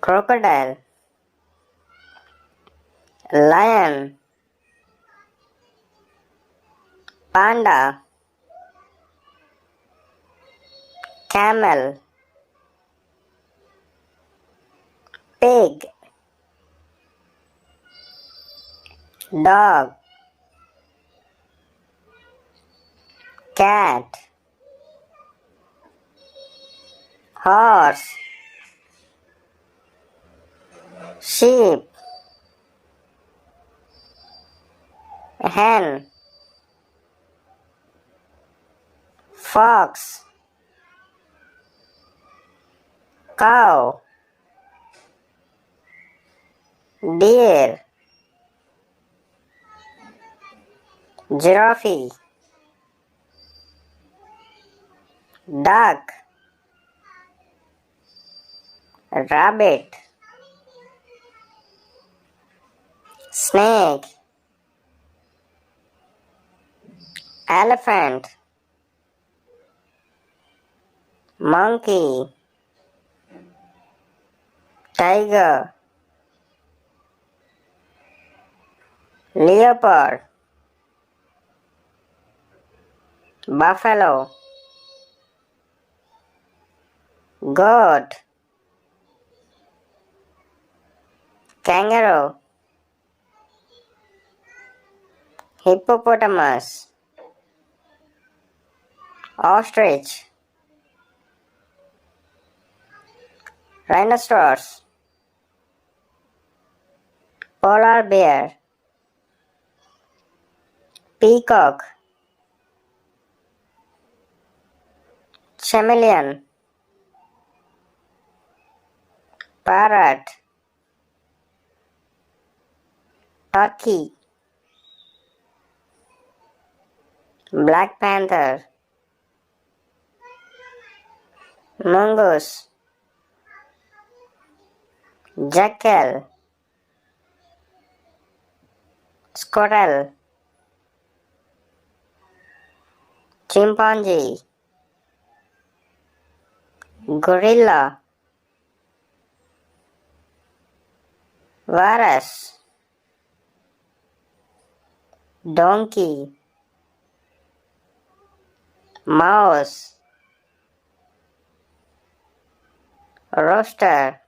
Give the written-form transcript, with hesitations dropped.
crocodile, lion, panda, camel, pig, dog, cat, horse, sheep, hen, fox, cow, deer, giraffe, duck, rabbit, snake, elephant, monkey, tiger, leopard, buffalo, goat, kangaroo, hippopotamus, ostrich, rhinoceros, polar bear, peacock, chameleon, parrot, turkey, black panther, mongoose, jackal, squirrel, chimpanzee, gorilla, walrus, donkey, mouse, rooster,